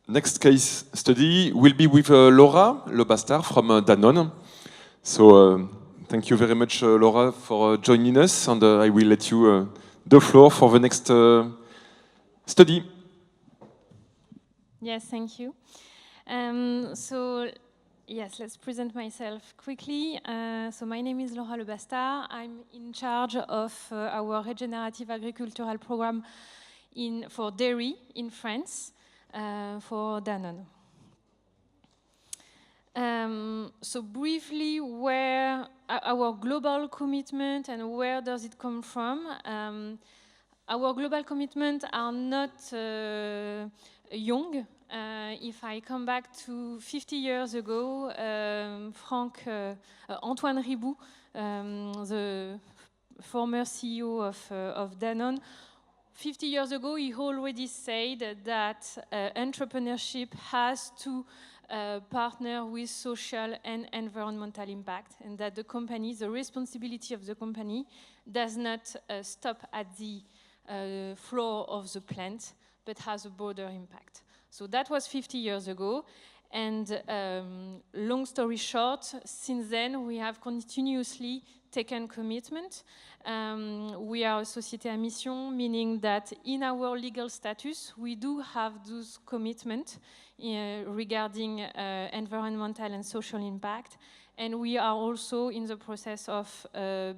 next case study will be with Laura Lobastar from Danone. So thank you very much, Laura, for joining us, and I will let you the floor for the next study. Yes, thank you. Yes, let's present myself quickly. So my name is Laura Lebastar. I'm in charge of our regenerative agricultural program for dairy in France for Danone. So briefly, where our global commitment and where does it come from? Our global commitments are not young. If I come back to 50 years ago, Antoine Riboud, the former CEO of Danone, 50 years ago, he already said that entrepreneurship has to partner with social and environmental impact, and that the responsibility of the company does not stop at the floor of the plant, but has a broader impact. So that was 50 years ago, and long story short, since then we have continuously taken commitment. We are a société à mission, meaning that in our legal status we do have those commitments regarding environmental and social impact, and we are also in the process of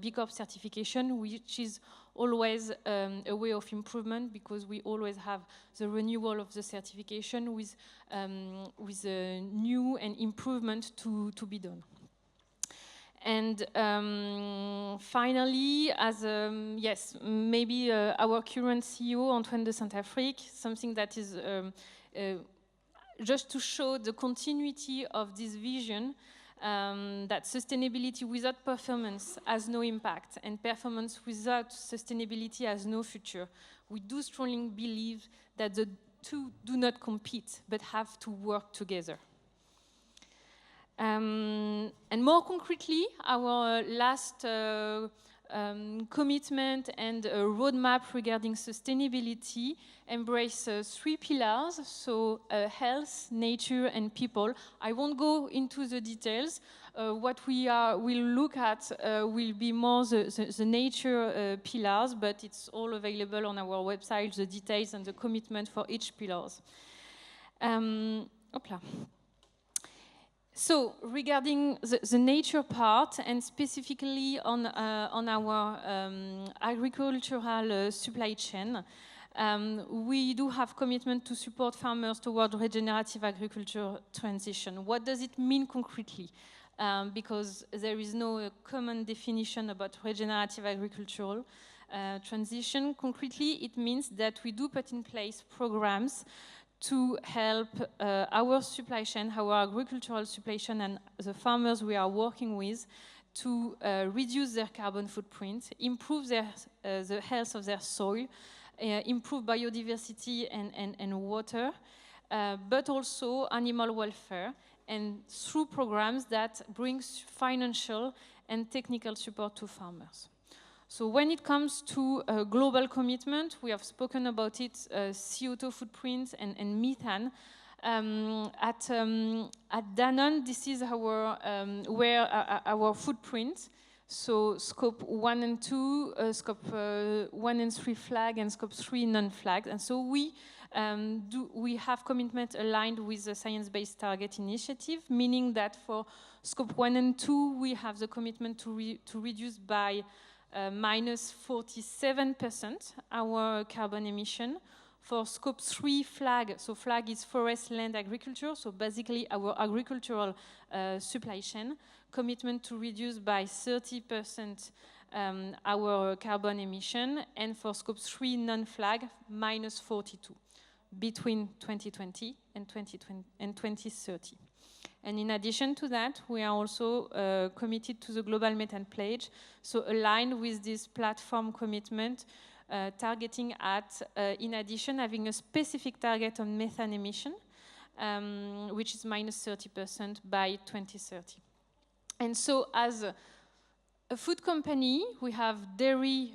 B Corp certification, which is always a way of improvement, because we always have the renewal of the certification with a new and improvement to be done. And finally, yes, maybe our current CEO, Antoine de Saint-Affrique, something that is just to show the continuity of this vision, that sustainability without performance has no impact, and performance without sustainability has no future. We do strongly believe that the two do not compete, but have to work together. And more concretely, our last commitment and roadmap regarding sustainability embrace 3 pillars, so health, nature, and people. I won't go into the details. What we'll look at will be more the nature pillars, but it's all available on our website, the details and the commitment for each pillars. So regarding the nature part, and specifically on our agricultural supply chain, we do have commitment to support farmers toward regenerative agriculture transition. What does it mean concretely? Because there is no common definition about regenerative agricultural transition. Concretely, it means that we do put in place programs to help our supply chain, our agricultural supply chain, and the farmers we are working with to reduce their carbon footprint, improve the health of their soil, improve biodiversity and water, but also animal welfare, and through programs that bring financial and technical support to farmers. So when it comes to global commitment, we have spoken about it, CO2 footprint and methane. At Danone, this is our footprint. So scope 1 and 2, scope 1 and 3 flag, and scope 3 non-flag. And so we have commitment aligned with the Science Based Target Initiative, meaning that for scope 1 and 2, we have the commitment to reduce by minus 47% our carbon emission. For scope 3 flag, so flag is forest, land, agriculture, so basically our agricultural supply chain, commitment to reduce by 30% our carbon emission, and for scope 3 non-flag, minus 42 between 2020 and 2030. And in addition to that, we are also committed to the Global Methane Pledge, so aligned with this platform commitment, targeting at, in addition, having a specific target on methane emission, which is minus 30% by 2030. And so as a food company, we have dairy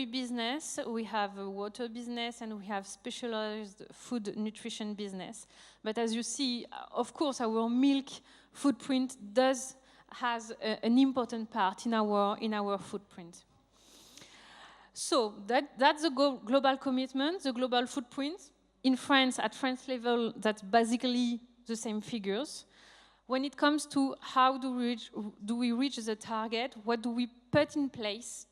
business, we have a water business, and we have specialized food nutrition business. But as you see, of course, our milk footprint has an important part in our footprint. So that's the global commitment, the global footprint. In France, at France level, that's basically the same figures. When it comes to how do we reach the target, what do we put in place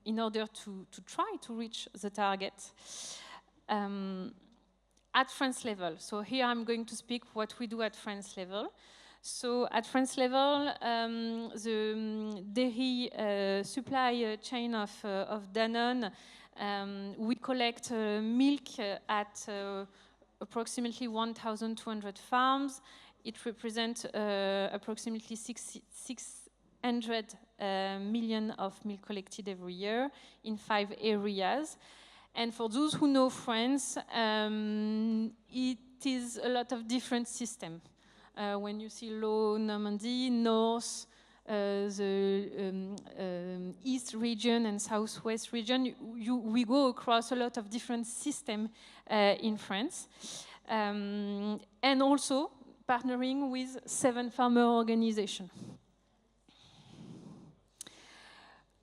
in order to try to reach the target at France level? So here I'm going to speak what we do at France level. So at France level, the dairy supply chain of Danone, we collect milk at approximately 1,200 farms. It represents approximately 600 million of milk collected every year in 5 areas. And for those who know France, it is a lot of different systems. When you see low Normandy, north, the east region and southwest region, we go across a lot of different systems in France. And also partnering with 7 farmer organizations.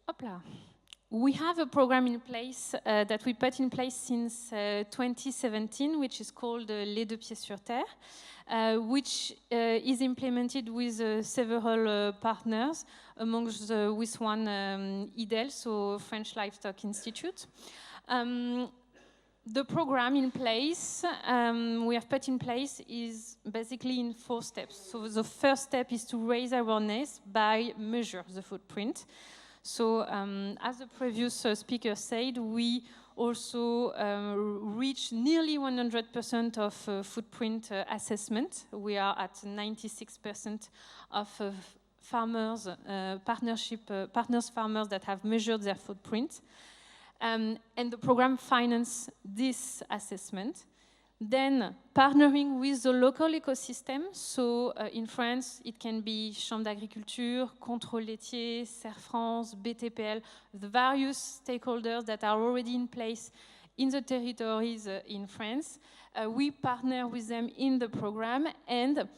Hopla. We have a program in place that we put in place since 2017, which is called Les Deux Pieds sur Terre, which is implemented with several partners, amongst with one IDEL, so French Livestock Institute. The program in place, we have put in place is basically in 4 steps. So the first step is to raise awareness by measure the footprint. So as the previous speaker said, we also reach nearly 100% of footprint assessment. We are at 96% of farmers, partners farmers that have measured their footprint. And the program finances this assessment. Then partnering with the local ecosystem. So in France, it can be Chambre d'Agriculture, Contrôle laitier, Serre France, BTPL, the various stakeholders that are already in place in the territories in France. We partner with them in the program and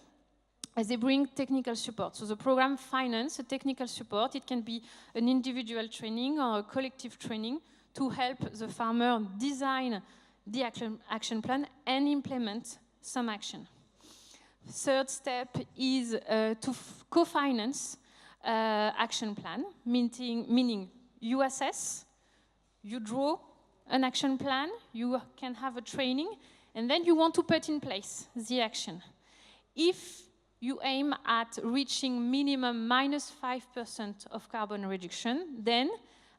they bring technical support. So the program finances technical support. It can be an individual training or a collective training to help the farmer design the action plan and implement some action. Third step is to co-finance action plan, meaning you assess, you draw an action plan, you can have a training, and then you want to put in place the action. If you aim at reaching minimum minus 5% of carbon reduction, then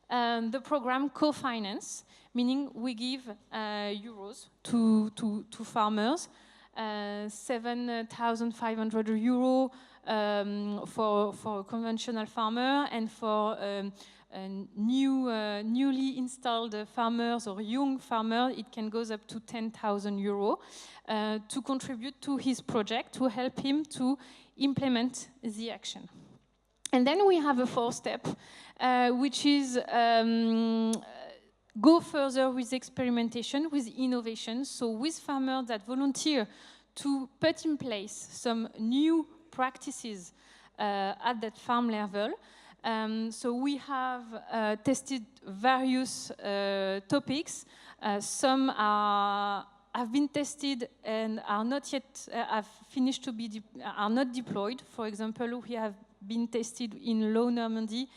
the program co-finance, meaning we give euros to farmers, 7,500 euros for a conventional farmer, and for newly installed farmers or young farmer, it can go up to 10,000 euros to contribute to his project, to help him to implement the action. And then we have a 4th step, which is go further with experimentation, with innovation. So with farmers that volunteer to put in place some new practices at that farm level. So we have tested various topics. Some have been tested and are not yet have finished to be are not deployed. For example, we have been tested in Low Normandy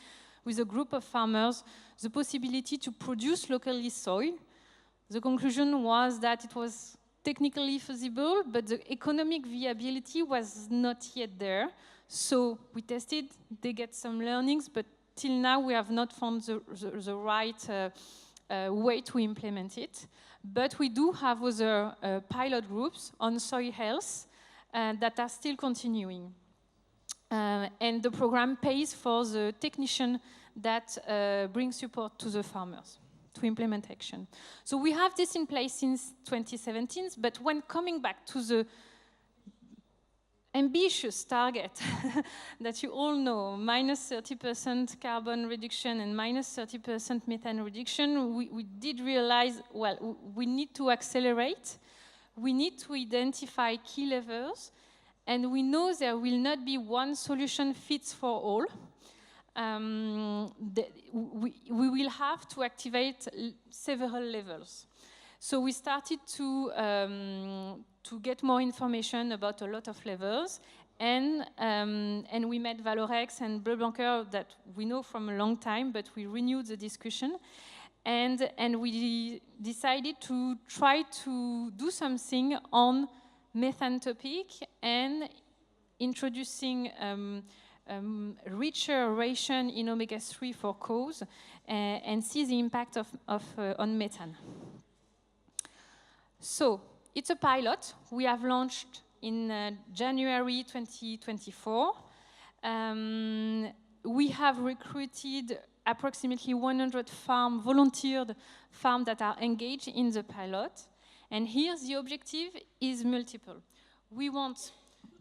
with a group of farmers, the possibility to produce locally soy. The conclusion was that it was technically feasible, but the economic viability was not yet there. So we tested, they get some learnings, but till now we have not found the right way to implement it. But we do have other pilot groups on soy health that are still continuing. And the program pays for the technician that brings support to the farmers to implement action. So we have this in place since 2017, but when coming back to the ambitious target that you all know, minus 30% carbon reduction and minus 30% methane reduction, we did realize, well, we need to accelerate, we need to identify key levers, and we know there will not be one solution fits for all. We will have to activate several levels. So we started to get more information about a lot of levels, and we met Valorex and Bleu Blanquer that we know from a long time, but we renewed the discussion, and we decided to try to do something on methane topic and introducing richer ration in omega-3 for cows and see the impact on methane. So it's a pilot. We have launched in January 2024. We have recruited approximately 100 volunteered farms that are engaged in the pilot. And here the objective is multiple. We want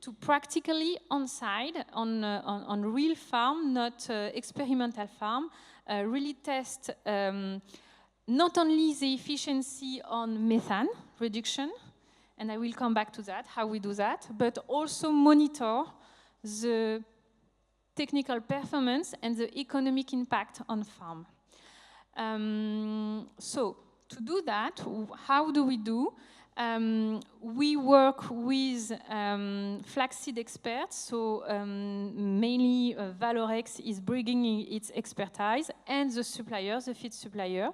to practically on-site, on real farm, not experimental farm, really test not only the efficiency on methane reduction, and I will come back to that, how we do that, but also monitor the technical performance and the economic impact on farm. So to do that, how do we do? We work with flaxseed experts, so mainly Valorex is bringing its expertise, and the supplier, the feed supplier.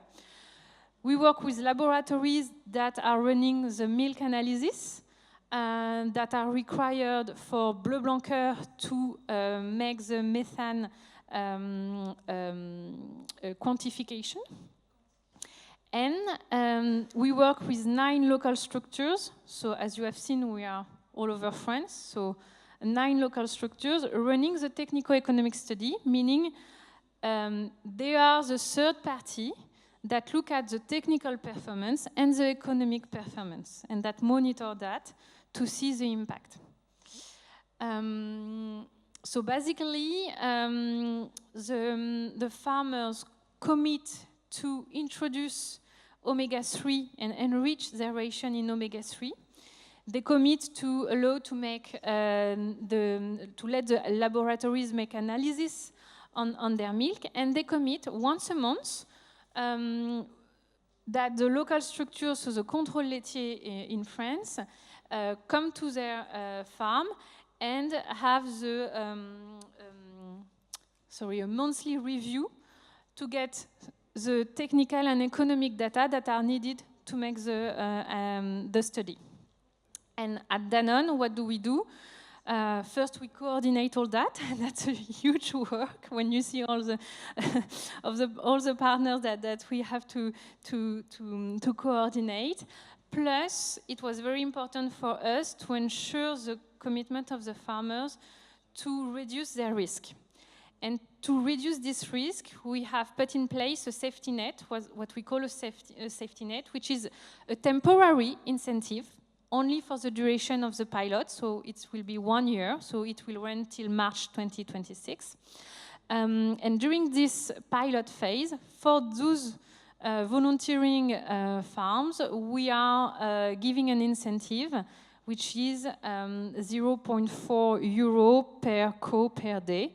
We work with laboratories that are running the milk analysis that are required for Bleu Blanquer to make the methane quantification. And we work with 9 local structures. So as you have seen, we are all over France. So 9 local structures running the technico-economic study, meaning they are the third party that look at the technical performance and the economic performance, and that monitor that to see the impact. So basically, the farmers commit to introduce omega-3 and enrich their ration in omega-3. They commit to allow to make to let the laboratories make analysis on their milk, and they commit once a month that the local structures, so the contrôle laitier in France, come to their farm and have the a monthly review to get the technical and economic data that are needed to make the study. And at Danone, what do we do? First, we coordinate all that. That's a huge work when you see all the all the partners that we have to coordinate. Plus, it was very important for us to ensure the commitment of the farmers to reduce their risk. And to reduce this risk, we have put in place a safety net, what we call a safety net, which is a temporary incentive only for the duration of the pilot. So it will be 1 year, so it will run till March 2026. And during this pilot phase, for those volunteering farms, we are giving an incentive, which is €0.4 per cow per day.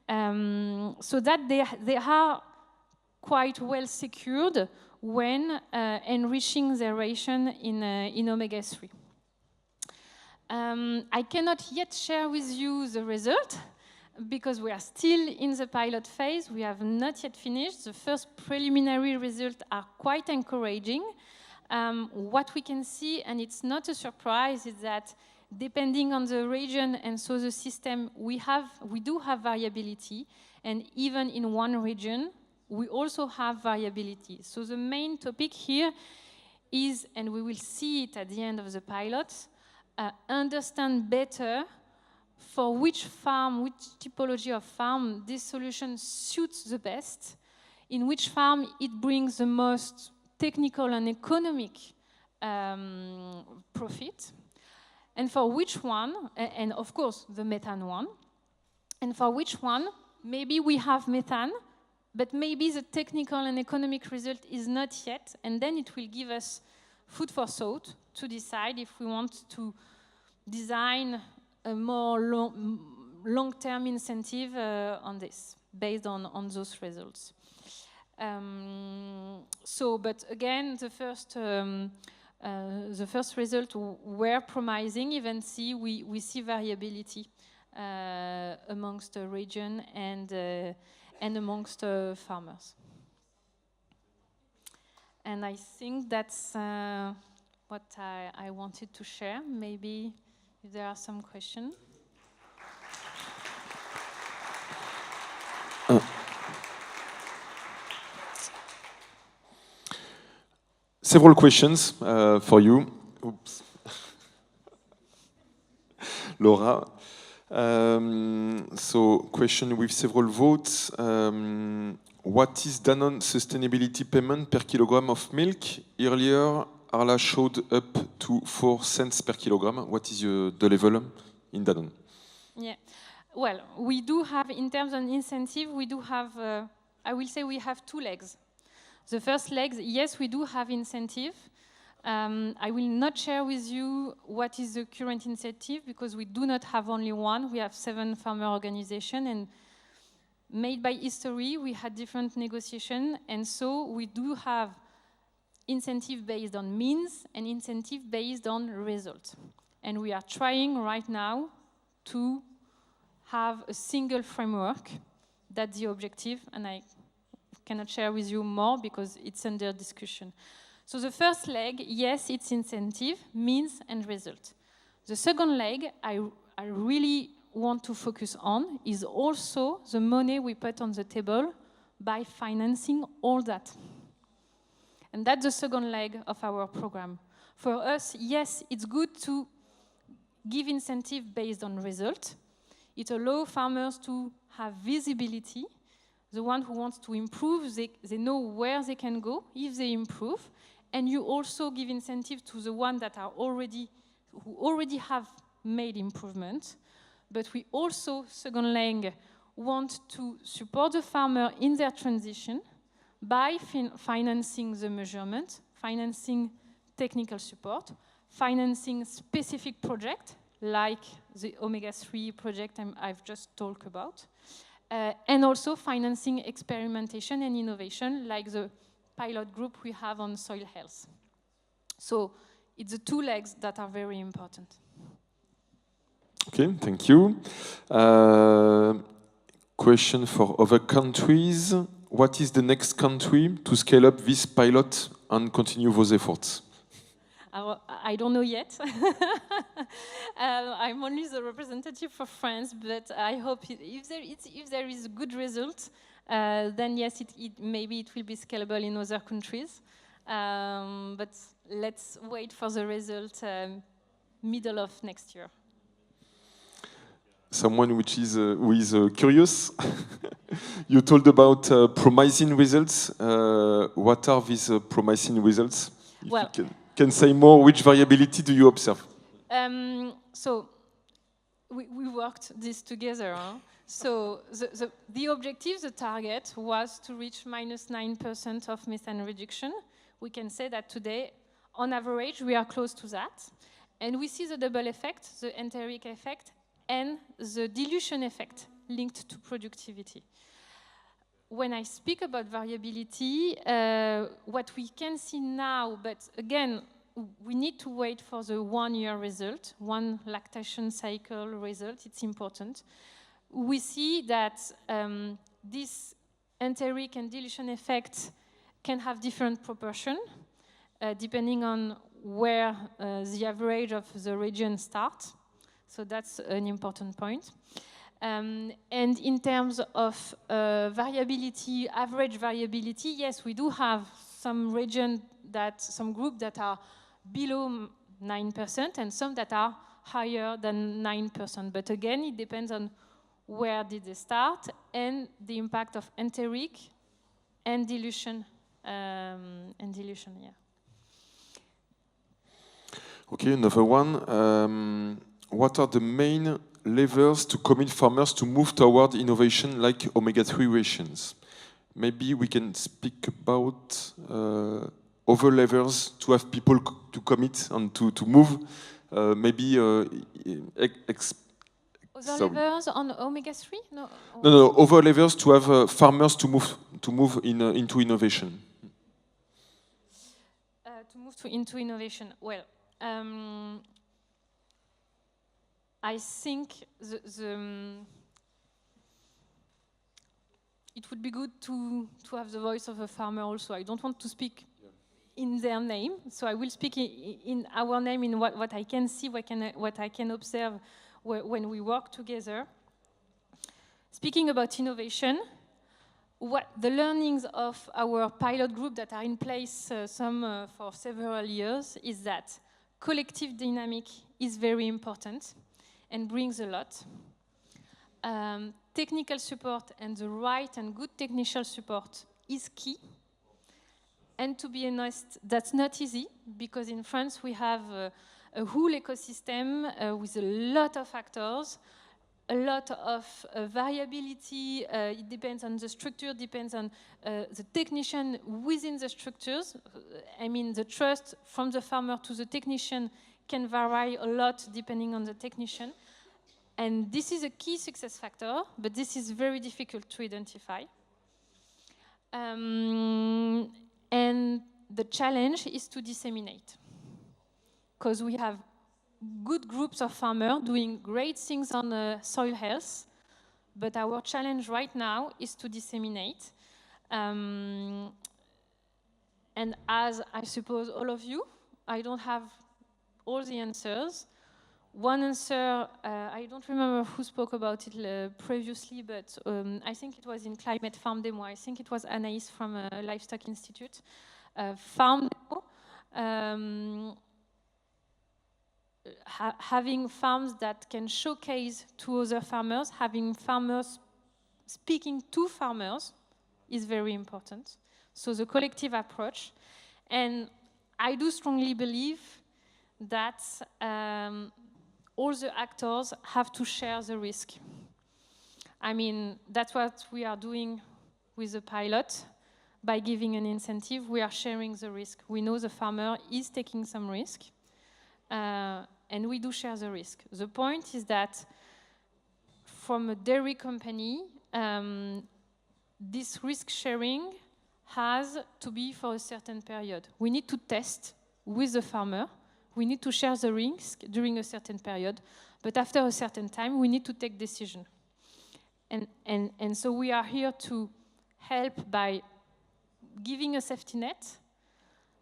So that they are quite well secured when enriching their ration in omega-3. I cannot yet share with you the result because we are still in the pilot phase. We have not yet finished. The first preliminary results are quite encouraging. What we can see, and it's not a surprise, is that depending on the region and so the system, we do have variability, and even in one region, we also have variability. So the main topic here is, and we will see it at the end of the pilot, understand better for which farm, which typology of farm this solution suits the best, in which farm it brings the most technical and economic profit, and for which one, and of course the methane one, and for which one maybe we have methane, but maybe the technical and economic result is not yet, and then it will give us food for thought to decide if we want to design a more long-term incentive on this, based on those results. But again, the first result were promising. Even we see variability amongst the region and amongst farmers. And I think that's what I wanted to share. Maybe if there are some questions. Several questions for you. Oops. Laura. So, question with several votes. What is Danone sustainability payment per kilogram of milk? Earlier, Arla showed up to 4 cents per kilogram. What is the level in Danone? Yeah, well, we do have, in terms of incentive, we do have, I will say we have 2 legs. The first leg, yes, we do have incentive. I will not share with you what is the current incentive because we do not have only one. We have 7 farmer organizations, and made by history, we had different negotiations, and so we do have incentive based on means and incentive based on results. And we are trying right now to have a single framework. That's the objective, and I cannot share with you more because it's under discussion. So the first leg, yes, it's incentive, means, and result. The second leg, I really want to focus on is also the money we put on the table by financing all that. And that's the second leg of our program. For us, yes, it's good to give incentive based on result. It allows farmers to have visibility. The one who wants to improve, they know where they can go if they improve. And you also give incentive to the ones that are who already have made improvement. But we also, second leg, want to support the farmer in their transition by financing the measurement, financing technical support, financing specific projects like the omega-3 project I've just talked about, and also financing experimentation and innovation like the pilot group we have on soil health. So it's the 2 legs that are very important. Okay, thank you. Question for other countries. What is the next country to scale up this pilot and continue those efforts? I don't know yet. I'm only the representative for France, but I hope if there is a good result, then yes, maybe it will be scalable in other countries. But let's wait for the result middle of next year. Someone who is curious. You told about promising results. What are these promising results? Well, if you can say more, which variability do you observe? So we worked this together. Huh? So the objective, the target, was to reach -9% of methane reduction. We can say that today, on average, we are close to that. And we see the double effect, the enteric effect, and the dilution effect linked to productivity. When I speak about variability, what we can see now, but again, we need to wait for the 1-year result, 1 lactation cycle result, it's important. We see that this enteric and dilution effect can have different proportion, depending on where the average of the region starts. So that's an important point. And in terms of variability, average variability, yes, we do have some group that are below 9% and some that are higher than 9%. But again, it depends on where did they start and the impact of enteric and dilution, yeah. Okay, another one. What are the main levers to commit farmers to move toward innovation like omega-3 rations? Maybe we can speak about other levers to have people to commit and to move. Maybe Other levers on omega-3? No, no, other levers to have farmers to move into innovation. To move into innovation. Well, I think it would be good to have the voice of a farmer also. I don't want to speak in their name, so I will speak in our name, in what I can see, what I can observe when we work together. Speaking about innovation, what the learnings of our pilot group that are in place for several years is that collective dynamic is very important and brings a lot. Technical support and the right and good technical support is key. And to be honest, that's not easy, because in France we have a whole ecosystem with a lot of actors, a lot of variability. It depends on the structure, depends on the technician within the structures. I mean, the trust from the farmer to the technician can vary a lot depending on the technician. And this is a key success factor, but this is very difficult to identify. And the challenge is to disseminate, because we have good groups of farmers doing great things on soil health, but our challenge right now is to disseminate. And as I suppose all of you, I don't have all the answers. One answer, I don't remember who spoke about it previously, but I think it was in Climate Farm Demo. I think it was Anaïs from Livestock Institute. Farm Demo, having farms that can showcase to other farmers, having farmers speaking to farmers is very important. So the collective approach. And I do strongly believe that all the actors have to share the risk. I mean, that's what we are doing with the pilot. By giving an incentive, we are sharing the risk. We know the farmer is taking some risk, and we do share the risk. The point is that from a dairy company, this risk sharing has to be for a certain period. We need to test with the farmer. We need to share the risk during a certain period, but after a certain time, we need to take decision. And so we are here to help by giving a safety net,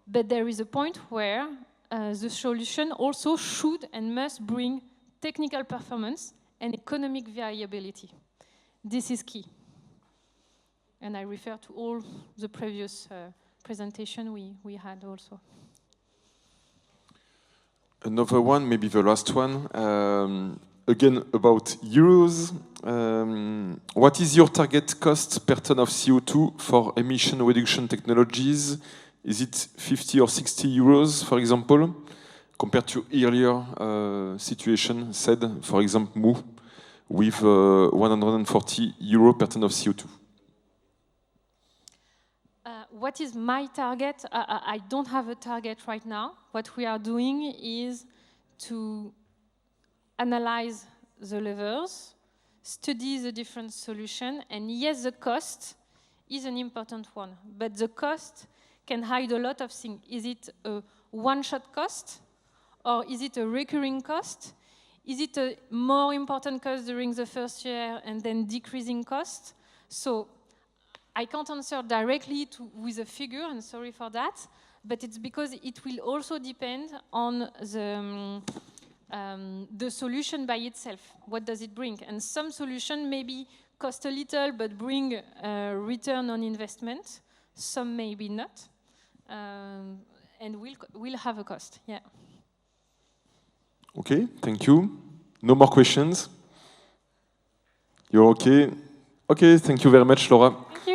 but there is a point where the solution also should and must bring technical performance and economic viability. This is key. And I refer to all the previous presentation we had also. Another one, maybe the last one, again about euros. What is your target cost per ton of CO2 for emission reduction technologies? Is it 50 or 60 euros, for example, compared to earlier situation said, for example, Mou, with 140 euros per ton of CO2? What is my target? I don't have a target right now. What we are doing is to analyze the levers, study the different solutions, and yes, the cost is an important one, but the cost can hide a lot of things. Is it a one-shot cost, or is it a recurring cost? Is it a more important cost during the first year and then decreasing cost? So I can't answer directly with a figure, and sorry for that, but it's because it will also depend on the solution by itself. What does it bring? And some solution maybe cost a little but bring a return on investment. Some maybe not, and will have a cost. Yeah. Okay, thank you. No more questions. You're okay? Okay, thank you very much, Laura. Thank you.